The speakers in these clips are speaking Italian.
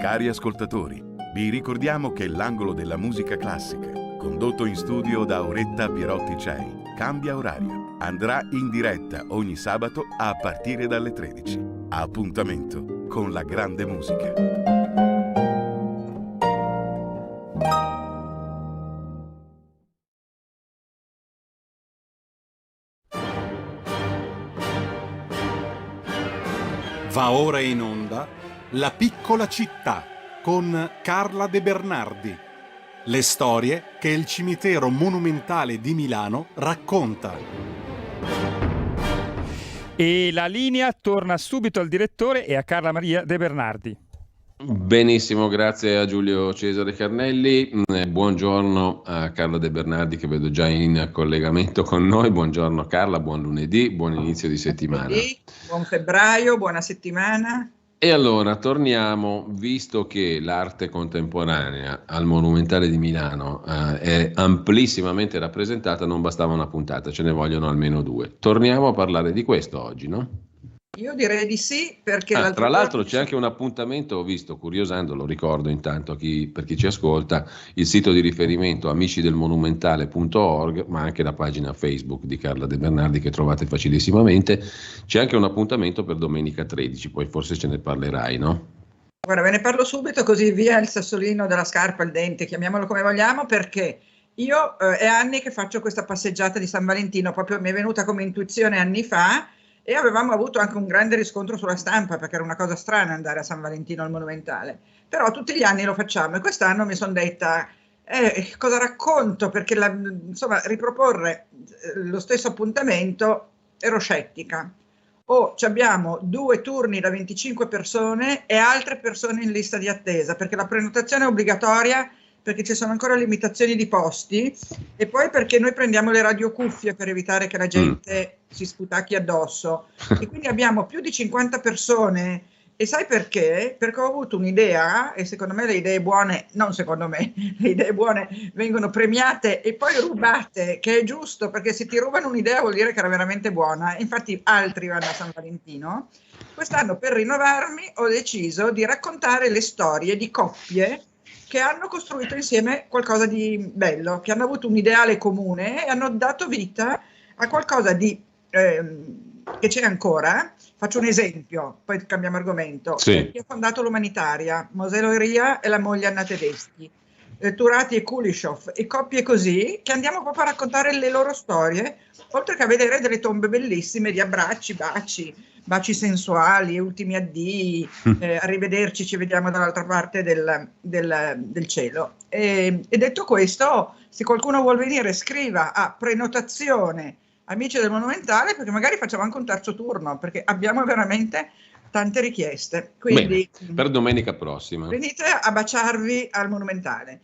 Cari ascoltatori, vi ricordiamo che l'angolo della musica classica, condotto in studio da Auretta Pierotti Cei, cambia orario. Andrà in diretta ogni sabato a partire dalle 13. Appuntamento con la grande musica. Va ora in onda La piccola città con Carla De Bernardi. Le storie che il cimitero monumentale di Milano racconta. E la linea torna subito al direttore e a Carla Maria De Bernardi. Benissimo, grazie a Giulio Cesare Carnelli. Buongiorno a Carla De Bernardi che vedo già in collegamento con noi. Buongiorno Carla, buon lunedì, buon inizio di settimana. Buon febbraio, buona settimana. E allora torniamo, visto che l'arte contemporanea al Monumentale di Milano è amplissimamente rappresentata, non bastava una puntata, ce ne vogliono almeno 2. Torniamo a parlare di questo oggi, no? Io direi di sì, perché tra l'altro c'è anche un appuntamento, ho visto, curiosando, lo ricordo intanto per chi ci ascolta, il sito di riferimento amicidelmonumentale.org, ma anche la pagina Facebook di Carla De Bernardi che trovate facilissimamente. C'è anche un appuntamento per domenica 13, poi forse ce ne parlerai, no? Guarda, ve ne parlo subito, così via il sassolino della scarpa, il dente, chiamiamolo come vogliamo, perché io è anni che faccio questa passeggiata di San Valentino, proprio mi è venuta come intuizione anni fa. E avevamo avuto anche un grande riscontro sulla stampa, perché era una cosa strana andare a San Valentino al Monumentale, però tutti gli anni lo facciamo e quest'anno mi sono detta cosa racconto, perché insomma riproporre lo stesso appuntamento ero scettica. Abbiamo 2 turni da 25 persone e altre persone in lista di attesa, perché la prenotazione è obbligatoria, perché ci sono ancora limitazioni di posti e poi perché noi prendiamo le radiocuffie per evitare che la gente si sputacchi addosso e quindi abbiamo più di 50 persone. E sai perché? Perché ho avuto un'idea e secondo me le idee buone, non secondo me, le idee buone vengono premiate e poi rubate, che è giusto, perché se ti rubano un'idea vuol dire che era veramente buona. Infatti altri vanno a San Valentino. Quest'anno per rinnovarmi ho deciso di raccontare le storie di coppie che hanno costruito insieme qualcosa di bello, che hanno avuto un ideale comune e hanno dato vita a qualcosa di che c'è ancora. Faccio un esempio, poi cambiamo argomento. Sì. Chi ha fondato l'Umanitaria? Mosè Loria e la moglie Anna Tedeschi, Turati e Kulishov, e coppie così, che andiamo proprio a raccontare le loro storie, oltre che a vedere delle tombe bellissime di abbracci, baci sensuali, ultimi addii, arrivederci, ci vediamo dall'altra parte del cielo. E detto questo, se qualcuno vuol venire, scriva a prenotazione Amici del Monumentale, perché magari facciamo anche un terzo turno, perché abbiamo veramente tante richieste. Quindi bene, per domenica prossima venite a baciarvi al Monumentale.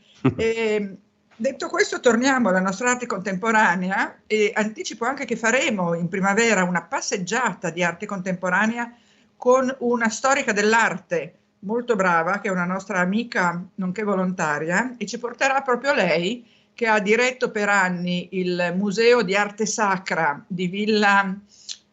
Detto questo, torniamo alla nostra arte contemporanea e anticipo anche che faremo in primavera una passeggiata di arte contemporanea con una storica dell'arte molto brava, che è una nostra amica nonché volontaria, e ci porterà proprio lei, che ha diretto per anni il Museo di Arte Sacra di Villa,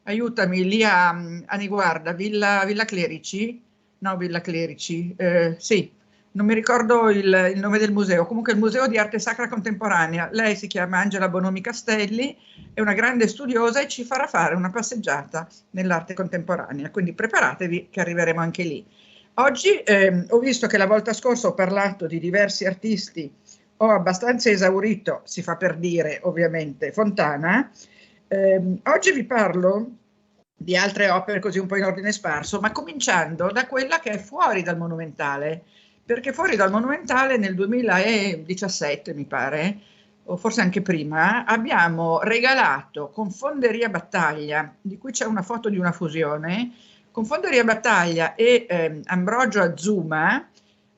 aiutami, lì a Niguarda, Villa Clerici? No, Villa Clerici, sì. Non mi ricordo il nome del museo, comunque il Museo di Arte Sacra Contemporanea. Lei si chiama Angela Bonomi Castelli, è una grande studiosa e ci farà fare una passeggiata nell'arte contemporanea, quindi preparatevi che arriveremo anche lì. Oggi ho visto che la volta scorsa ho parlato di diversi artisti, ho abbastanza esaurito, si fa per dire ovviamente, Fontana. Oggi vi parlo di altre opere così un po' in ordine sparso, ma cominciando da quella che è fuori dal Monumentale, perché fuori dal Monumentale nel 2017 mi pare, o forse anche prima, abbiamo regalato con Fonderia Battaglia, di cui c'è una foto di una fusione, con Fonderia Battaglia e Ambrogio Azuma,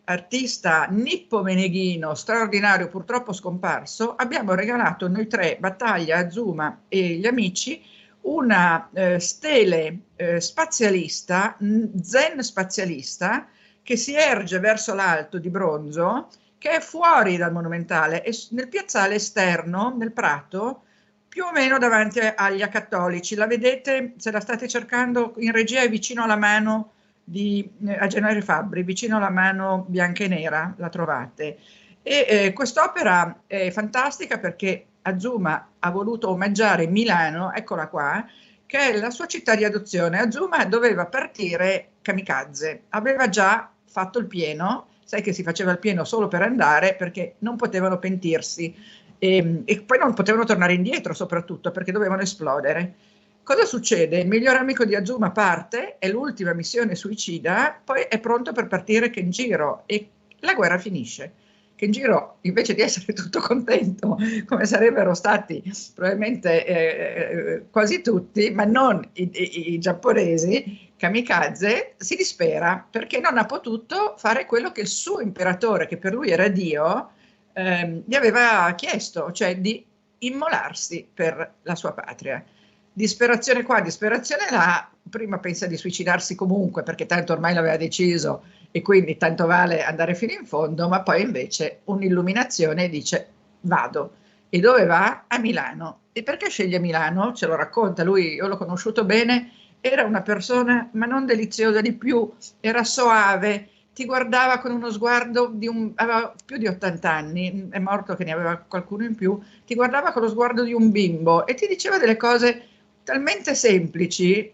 artista nippo-meneghino straordinario, purtroppo scomparso, abbiamo regalato noi 3, Battaglia, Azuma e gli amici, una stele spazialista, zen spazialista, che si erge verso l'alto di bronzo, che è fuori dal Monumentale, e nel piazzale esterno, nel prato, più o meno davanti agli acattolici. La vedete, se la state cercando in regia, è vicino alla mano a Gennaro Fabbri, vicino alla mano bianca e nera, la trovate. E quest'opera è fantastica perché Azuma ha voluto omaggiare Milano, eccola qua, che è la sua città di adozione. Azuma doveva partire kamikaze, aveva già fatto il pieno, sai che si faceva il pieno solo per andare perché non potevano pentirsi e poi non potevano tornare indietro soprattutto perché dovevano esplodere. Cosa succede? Il miglior amico di Azuma parte, è l'ultima missione suicida, poi è pronto per partire Kenjiro e la guerra finisce. Kenjiro, invece di essere tutto contento, come sarebbero stati probabilmente quasi tutti, ma non i giapponesi, kamikaze, si dispera perché non ha potuto fare quello che il suo imperatore, che per lui era Dio, gli aveva chiesto, cioè di immolarsi per la sua patria. Disperazione qua, disperazione là, prima pensa di suicidarsi comunque perché tanto ormai l'aveva deciso e quindi tanto vale andare fino in fondo, ma poi invece un'illuminazione dice vado. E dove va? A Milano. E perché sceglie Milano? Ce lo racconta lui, io l'ho conosciuto bene, era una persona ma non deliziosa di più, era soave, ti guardava con uno sguardo aveva più di 80 anni, è morto che ne aveva qualcuno in più, ti guardava con lo sguardo di un bimbo e ti diceva delle cose talmente semplici,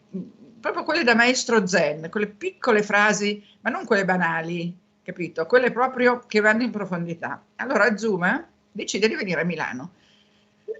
proprio quelle da maestro zen, quelle piccole frasi, ma non quelle banali, capito? Quelle proprio che vanno in profondità. Allora Azuma decide di venire a Milano.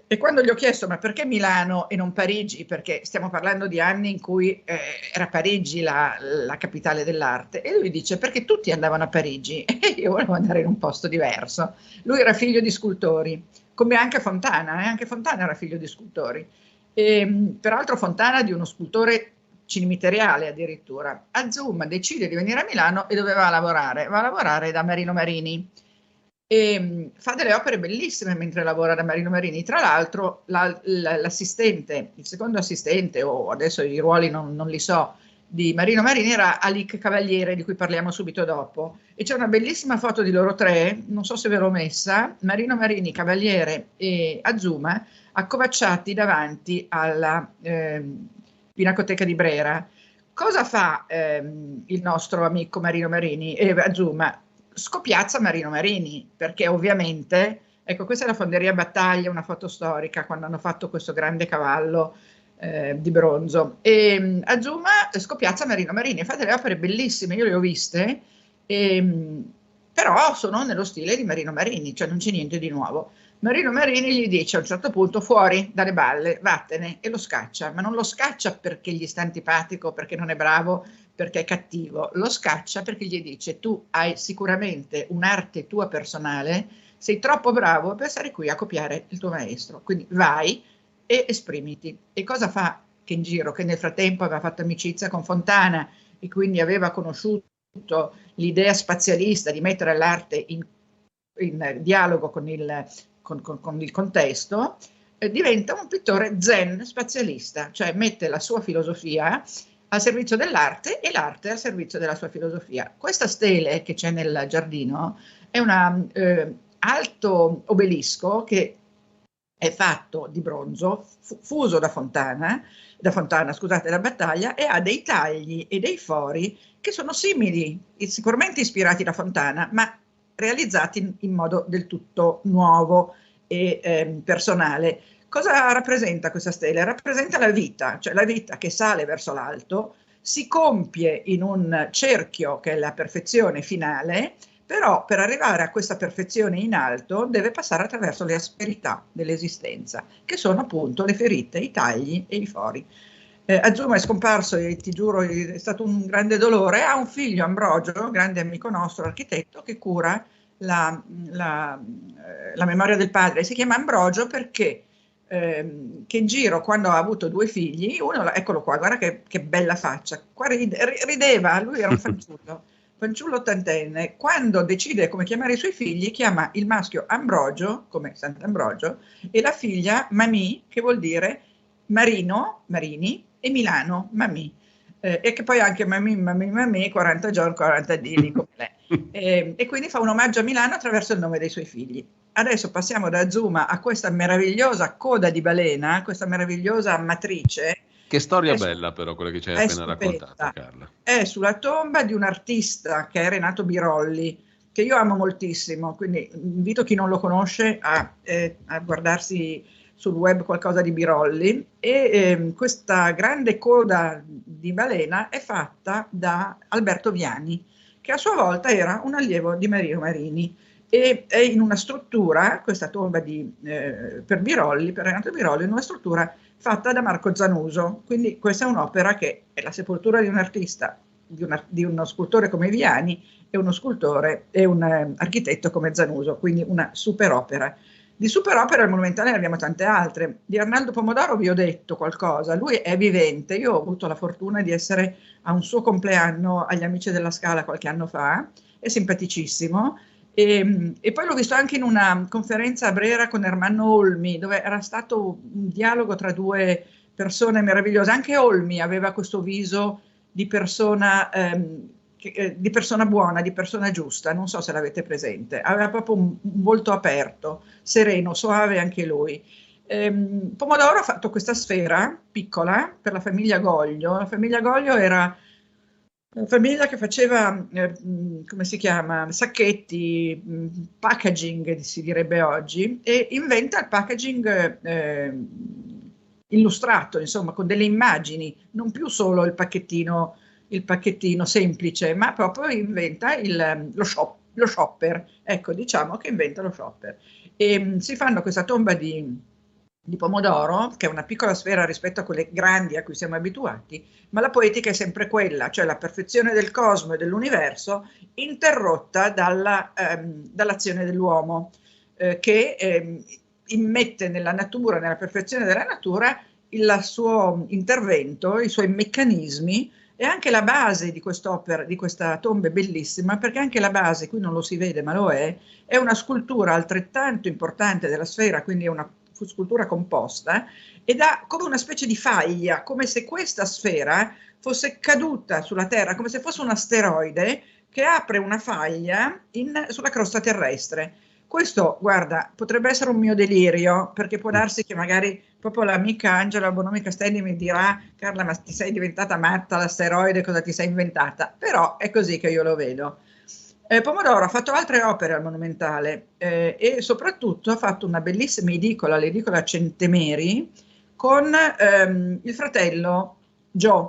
E quando gli ho chiesto ma perché Milano e non Parigi, perché stiamo parlando di anni in cui era Parigi la capitale dell'arte, e lui dice perché tutti andavano a Parigi e io volevo andare in un posto diverso. Lui era figlio di scultori, come anche Fontana era figlio di scultori. E, peraltro Fontana di uno scultore cinemiteriale addirittura. Azuma decide di venire a Milano e doveva lavorare, va a lavorare da Marino Marini e fa delle opere bellissime mentre lavora da Marino Marini. Tra l'altro l'assistente, il secondo assistente, o adesso i ruoli non li so, di Marino Marini era Alic Cavaliere, di cui parliamo subito dopo, e c'è una bellissima foto di loro tre, non so se ve l'ho messa, Marino Marini, Cavaliere e Azuma accovacciati davanti alla Pinacoteca di Brera. Cosa fa il nostro amico Marino Marini e Azuma? Scopiazza Marino Marini, perché ovviamente, ecco, questa è la Fonderia Battaglia, una foto storica, quando hanno fatto questo grande cavallo di bronzo, e Azuma scopiazza Marino Marini e fa delle opere bellissime, io le ho viste, però sono nello stile di Marino Marini, cioè non c'è niente di nuovo. Marino Marini gli dice a un certo punto fuori dalle balle, vattene, e lo scaccia, ma non lo scaccia perché gli sta antipatico, perché non è bravo, perché è cattivo, lo scaccia perché gli dice tu hai sicuramente un'arte tua personale, sei troppo bravo per stare qui a copiare il tuo maestro, quindi vai e esprimiti. E cosa fa Kenjiro, che nel frattempo aveva fatto amicizia con Fontana e quindi aveva conosciuto l'idea spazialista di mettere l'arte in dialogo con il contesto, diventa un pittore zen spazialista, cioè mette la sua filosofia al servizio dell'arte e l'arte al servizio della sua filosofia. Questa stele che c'è nel giardino è un alto obelisco che è fatto di bronzo, fuso da Fontana, scusate, da Battaglia, e ha dei tagli e dei fori che sono simili, sicuramente ispirati da Fontana, ma realizzati in modo del tutto nuovo e personale. Cosa rappresenta questa stella? Rappresenta la vita, cioè la vita che sale verso l'alto, si compie in un cerchio che è la perfezione finale, però per arrivare a questa perfezione in alto deve passare attraverso le asperità dell'esistenza, che sono appunto le ferite, i tagli e i fori. Azuma è scomparso e ti giuro è stato un grande dolore, ha un figlio Ambrogio, grande amico nostro, architetto, che cura la memoria del padre. Si chiama Ambrogio perché Kenjiro, quando ha avuto 2 figli, uno, eccolo qua, guarda che bella faccia, qua rideva, lui era un fanciullo ottantenne, quando decide come chiamare i suoi figli, chiama il maschio Ambrogio, come Sant'Ambrogio, e la figlia Mamì, che vuol dire Marino, Marini, e Milano, Mamì. E che poi anche Mamì, 40 giorni, 40 dì, come lei. E quindi fa un omaggio a Milano attraverso il nome dei suoi figli. Adesso passiamo da Azuma a questa meravigliosa coda di balena, questa meravigliosa matrice, Che storia È su- bella però quella che ci hai è appena stupenda. raccontato, Carla. È sulla tomba di un artista che è Renato Birolli, che io amo moltissimo, quindi invito chi non lo conosce a guardarsi sul web qualcosa di Birolli. Questa grande coda di balena è fatta da Alberto Viani, che a sua volta era un allievo di Marino Marini, e è in una struttura, questa tomba per Birolli, per Renato Birolli, in una struttura fatta da Marco Zanuso. Quindi questa è un'opera che è la sepoltura di un artista, di uno scultore come Viani e uno scultore e un architetto come Zanuso, quindi una super opera. Di super opere al Monumentale ne abbiamo tante altre. Di Arnaldo Pomodoro vi ho detto qualcosa, lui è vivente, io ho avuto la fortuna di essere a un suo compleanno agli Amici della Scala qualche anno fa, è simpaticissimo. E poi l'ho visto anche in una conferenza a Brera con Ermanno Olmi, dove era stato un dialogo tra due persone meravigliose. Anche Olmi aveva questo viso di persona, di persona buona, di persona giusta, non so se l'avete presente. Aveva proprio un volto aperto, sereno, soave anche lui. Pomodoro ha fatto questa sfera piccola per la famiglia Goglio. La famiglia Goglio era una famiglia che faceva, come si chiama, sacchetti, packaging si direbbe oggi, e inventa il packaging illustrato, insomma, con delle immagini, non più solo il pacchettino semplice, ma proprio inventa lo shopper. Ecco, diciamo che inventa lo shopper. E si fanno questa tomba di Pomodoro, che è una piccola sfera rispetto a quelle grandi a cui siamo abituati, ma la poetica è sempre quella, cioè la perfezione del cosmo e dell'universo interrotta dall'azione dell'uomo, che immette nella natura, nella perfezione della natura, il suo intervento, i suoi meccanismi, e anche la base di quest'opera, di questa tomba è bellissima, perché anche la base, qui non lo si vede ma lo è una scultura altrettanto importante della sfera, quindi è una scultura composta, ed ha come una specie di faglia, come se questa sfera fosse caduta sulla Terra, come se fosse un asteroide che apre una faglia sulla crosta terrestre. Questo, guarda, potrebbe essere un mio delirio, perché può darsi che magari proprio l'amica Angela Bonomi Castelli mi dirà: Carla, ma ti sei diventata matta, l'asteroide, cosa ti sei inventata? Però è così che io lo vedo. Pomodoro ha fatto altre opere al Monumentale, e soprattutto ha fatto una bellissima edicola, l'edicola Centemeri, con il fratello Joe,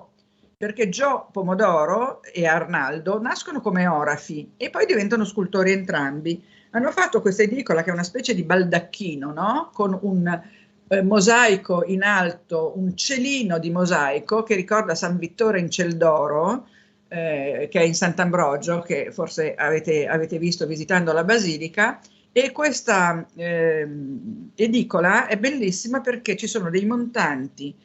perché Joe Pomodoro e Arnaldo nascono come orafi e poi diventano scultori entrambi. Hanno fatto questa edicola che è una specie di baldacchino, no? Con un mosaico in alto, un celino di mosaico che ricorda San Vittore in Ciel d'Oro, che è in Sant'Ambrogio, che forse avete visto visitando la Basilica. E questa edicola è bellissima perché ci sono dei montanti,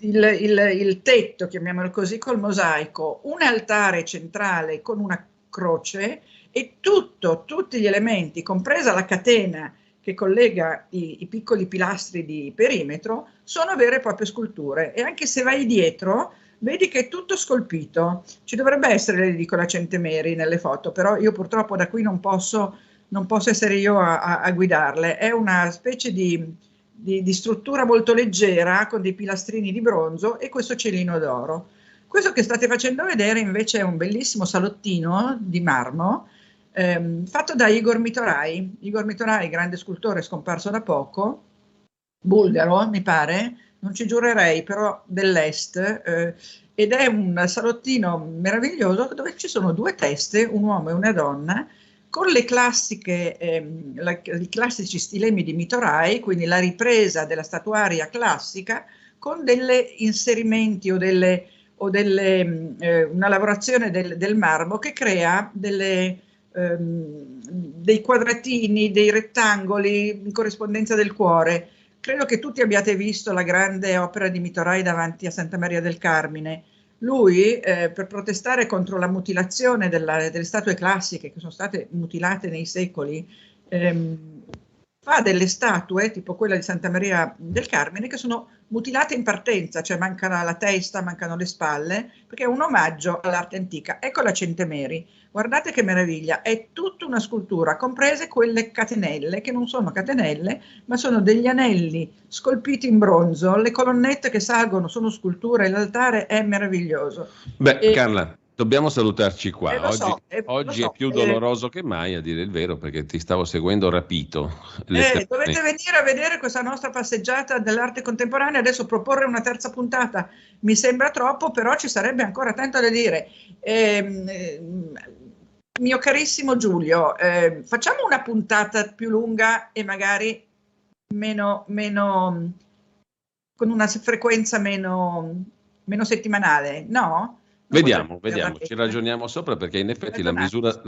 il tetto, chiamiamolo così, col mosaico, un altare centrale con una croce, e tutti gli elementi, compresa la catena che collega i piccoli pilastri di perimetro, sono vere e proprie sculture. E anche se vai dietro, vedi che è tutto scolpito. Ci dovrebbe essere l'edicola Centemeri nelle foto, però io purtroppo da qui non posso essere io a guidarle. È una specie di struttura molto leggera con dei pilastrini di bronzo e questo celino d'oro. Questo che state facendo vedere invece è un bellissimo salottino di marmo fatto da Igor Mitorai. Igor Mitorai, grande scultore scomparso da poco, bulgaro mi pare, non ci giurerei, però dell'est, ed è un salottino meraviglioso dove ci sono due teste, un uomo e una donna, con le classiche, i classici stilemi di Mitorai, quindi la ripresa della statuaria classica con degli inserimenti o una lavorazione del marmo che crea dei quadratini, dei rettangoli in corrispondenza del cuore. Credo che tutti abbiate visto la grande opera di Mitorai davanti a Santa Maria del Carmine. Lui, per protestare contro la mutilazione delle statue classiche che sono state mutilate nei secoli, fa delle statue, tipo quella di Santa Maria del Carmine, che sono mutilate in partenza, cioè manca la testa, mancano le spalle, perché è un omaggio all'arte antica. Ecco la Centemeri, guardate che meraviglia, è tutta una scultura, comprese quelle catenelle, che non sono catenelle, ma sono degli anelli scolpiti in bronzo, le colonnette che salgono sono sculture, l'altare è meraviglioso. Beh, Carla, dobbiamo salutarci qua. Oggi è più doloroso che mai, a dire il vero, perché ti stavo seguendo rapito. Dovete venire a vedere questa nostra passeggiata dell'arte contemporanea. Adesso proporre una terza puntata mi sembra troppo, però ci sarebbe ancora tanto da dire. Mio carissimo Giulio, facciamo una puntata più lunga e magari meno con una frequenza meno settimanale, no? Vediamo, ci ragioniamo sopra, perché in effetti la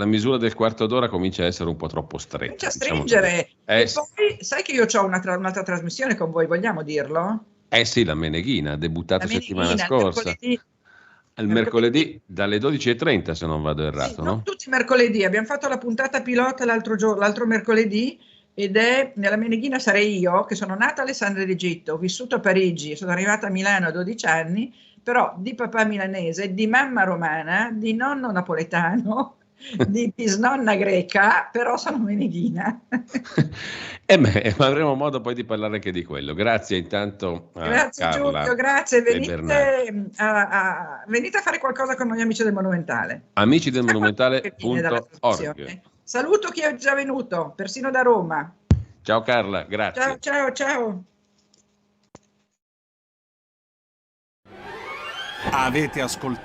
misura del quarto d'ora comincia a essere un po' troppo stretta. Comincia a stringere. E poi sai che io ho un'altra trasmissione con voi, vogliamo dirlo? Sì, la Meneghina, debuttata settimana scorsa. Il mercoledì dalle 12:30, se non vado errato, sì, no? Tutti i mercoledì. Abbiamo fatto la puntata pilota l'altro mercoledì, ed è nella Meneghina sarei io, che sono nata a Alessandria d'Egitto, ho vissuto a Parigi, sono arrivata a Milano a 12 anni, però di papà milanese, di mamma romana, di nonno napoletano, di bisnonna greca, però sono meneghina. Ma avremo modo poi di parlare anche di quello. Grazie intanto a Grazie Carla. Giulio, grazie. Venite a fare qualcosa con noi amici del Monumentale. Amici del Monumentale.org. Saluto chi è già venuto, persino da Roma. Ciao Carla, grazie. Ciao. Avete ascoltato